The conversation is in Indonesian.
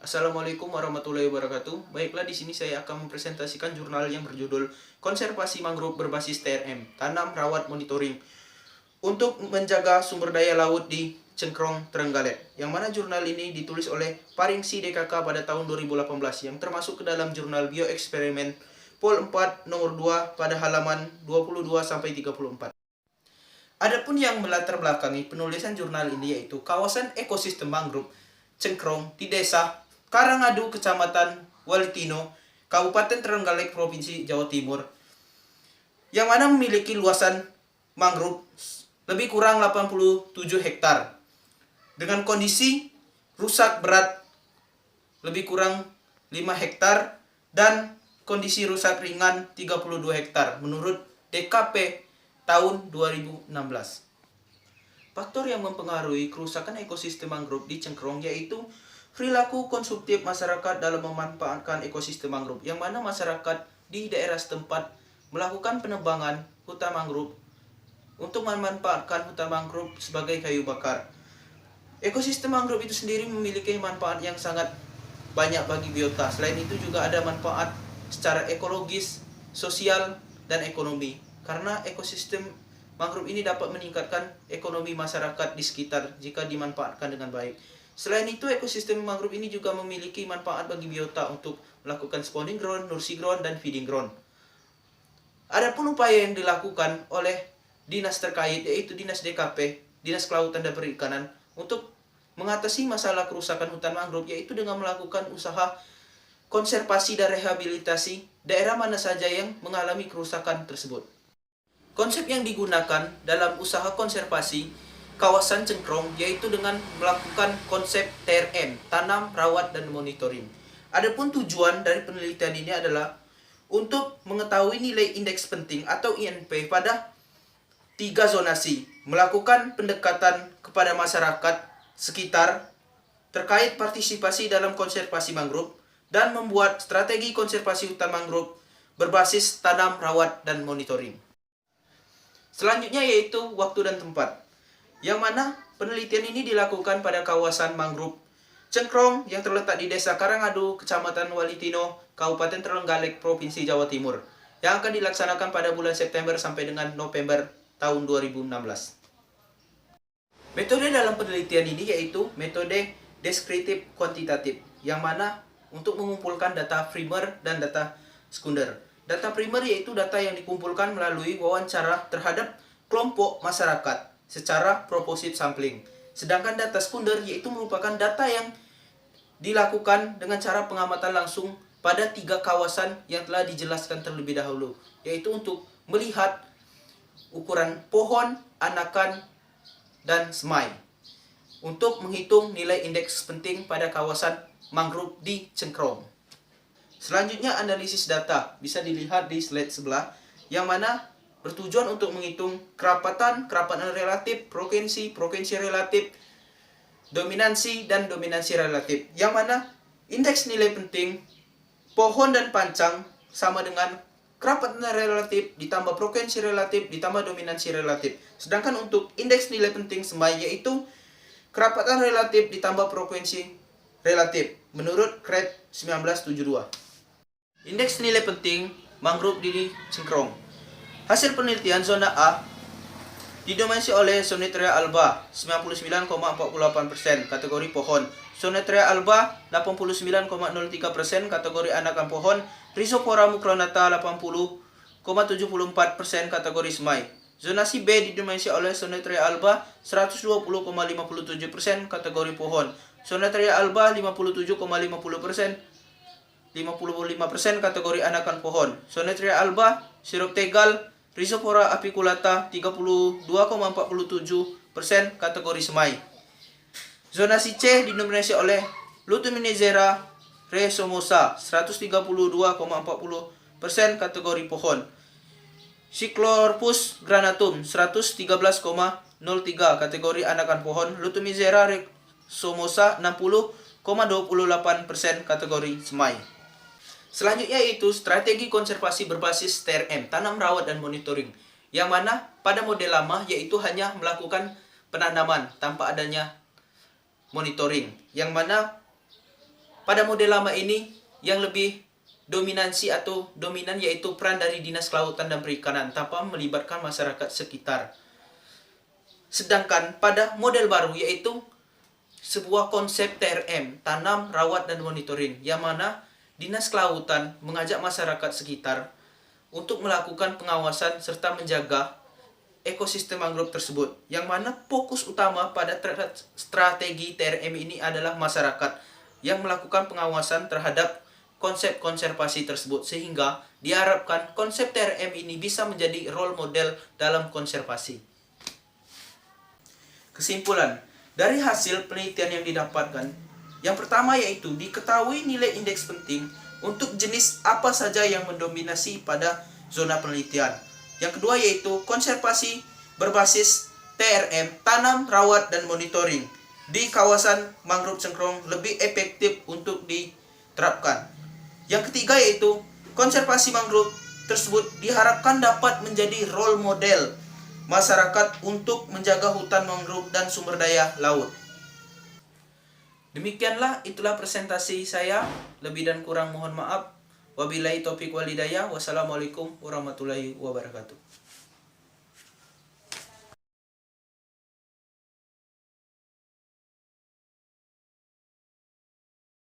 Assalamualaikum warahmatullahi wabarakatuh. Baiklah, di sini saya akan mempresentasikan jurnal yang berjudul Konservasi Mangrove Berbasis TRM, Tanam, Rawat, Monitoring untuk menjaga sumber daya laut di Cengkrong, Trenggalek. Yang mana jurnal ini ditulis oleh Paringsi DKK pada tahun 2018 yang termasuk ke dalam jurnal Bioeksperimen Pol 4 nomor 2 pada halaman 22 sampai 34. Adapun yang melatar belakangi penulisan jurnal ini yaitu kawasan ekosistem mangrove Cengkrong di Desa Karangadu, Kecamatan Walitino, Kabupaten Trenggalek, Provinsi Jawa Timur, yang mana memiliki luasan mangrove lebih kurang 87 hektar dengan kondisi rusak berat lebih kurang 5 hektar dan kondisi rusak ringan 32 hektar menurut DKP tahun 2016. Faktor yang mempengaruhi kerusakan ekosistem mangrove di Cengkrong yaitu perilaku konsumtif masyarakat dalam memanfaatkan ekosistem mangrove, yang mana masyarakat di daerah setempat melakukan penebangan hutan mangrove untuk memanfaatkan hutan mangrove sebagai kayu bakar. Ekosistem mangrove itu sendiri memiliki manfaat yang sangat banyak bagi biota. Selain itu juga ada manfaat secara ekologis, sosial, dan ekonomi. Karena ekosistem mangrove ini dapat meningkatkan ekonomi masyarakat di sekitar jika dimanfaatkan dengan baik. Selain itu, ekosistem mangrove ini juga memiliki manfaat bagi biota untuk melakukan spawning ground, nursery ground, dan feeding ground. Adapun upaya yang dilakukan oleh dinas terkait yaitu Dinas DKP, Dinas Kelautan dan Perikanan, untuk mengatasi masalah kerusakan hutan mangrove yaitu dengan melakukan usaha konservasi dan rehabilitasi daerah mana saja yang mengalami kerusakan tersebut. Konsep yang digunakan dalam usaha konservasi kawasan Cengkrong yaitu dengan melakukan konsep TRM, Tanam, Rawat, dan Monitoring. Adapun tujuan dari penelitian ini adalah untuk mengetahui nilai indeks penting atau INP pada 3 zonasi, melakukan pendekatan kepada masyarakat sekitar terkait partisipasi dalam konservasi mangrove, dan membuat strategi konservasi hutan mangrove berbasis tanam, rawat, dan monitoring. Selanjutnya yaitu waktu dan tempat, yang mana penelitian ini dilakukan pada kawasan mangrove Cengkrong yang terletak di Desa Karangadu, Kecamatan Walitino, Kabupaten Trenggalek, Provinsi Jawa Timur, yang akan dilaksanakan pada bulan September sampai dengan November tahun 2016. Metode dalam penelitian ini yaitu metode deskriptif kuantitatif, yang mana untuk mengumpulkan data primer dan data sekunder. Data primer yaitu data yang dikumpulkan melalui wawancara terhadap kelompok masyarakat secara proporsi sampling. Sedangkan data sekunder yaitu merupakan data yang dilakukan dengan cara pengamatan langsung pada 3 kawasan yang telah dijelaskan terlebih dahulu, yaitu untuk melihat ukuran pohon, anakan, dan semai untuk menghitung nilai indeks penting pada kawasan mangrove di Cengkrong. Selanjutnya analisis data bisa dilihat di slide sebelah, yang mana bertujuan untuk menghitung kerapatan relatif, provinsi relatif, dominansi, dan dominansi relatif, yang mana indeks nilai penting pohon dan pancang sama dengan kerapatan relatif ditambah provinsi relatif ditambah dominansi relatif. Sedangkan untuk indeks nilai penting semai yaitu kerapatan relatif ditambah provinsi relatif menurut KRED 1972. Indeks nilai penting mangrove di Cengkrong. Hasil penelitian zona A didominasi oleh Sonetria alba 99,48% kategori pohon, Sonetria alba 89,03% kategori anakan pohon, Rhizopora mucronata 80,74% kategori semai. Zonasi B didominasi oleh Sonetria alba 120,57% kategori pohon, Sonetria alba 55% kategori anakan pohon, Sonetria alba, Siroptegal, Rhizopora apiculata 32,47% kategori semai. Zonasi C didominasi oleh Lutuminizera rhesomosa 132,40% kategori pohon, Cyclorpus granatum 113,03 kategori anakan pohon, Lutumizera rhesomosa 60,28% kategori semai. Selanjutnya yaitu strategi konservasi berbasis TRM, tanam, rawat, dan monitoring, yang mana pada model lama yaitu hanya melakukan penanaman tanpa adanya monitoring, yang mana pada model lama ini yang lebih dominansi atau dominan yaitu peran dari Dinas Kelautan dan Perikanan tanpa melibatkan masyarakat sekitar. Sedangkan pada model baru yaitu sebuah konsep TRM, tanam, rawat, dan monitoring, yang mana Dinas Kelautan mengajak masyarakat sekitar untuk melakukan pengawasan serta menjaga ekosistem mangrove tersebut, yang mana fokus utama pada strategi TRM ini adalah masyarakat yang melakukan pengawasan terhadap konsep konservasi tersebut, sehingga diharapkan konsep TRM ini bisa menjadi role model dalam konservasi. Kesimpulan dari hasil penelitian yang didapatkan, yang pertama yaitu diketahui nilai indeks penting untuk jenis apa saja yang mendominasi pada zona penelitian. Yang kedua yaitu konservasi berbasis TRM, tanam, rawat, dan monitoring di kawasan mangrove cengkrong lebih efektif untuk diterapkan. Yang ketiga yaitu konservasi mangrove tersebut diharapkan dapat menjadi role model masyarakat untuk menjaga hutan mangrove dan sumber daya laut. Demikianlah, itulah presentasi saya. Lebih dan kurang mohon maaf. Wabillahi taufiq wal hidayah. Wassalamualaikum warahmatullahi wabarakatuh.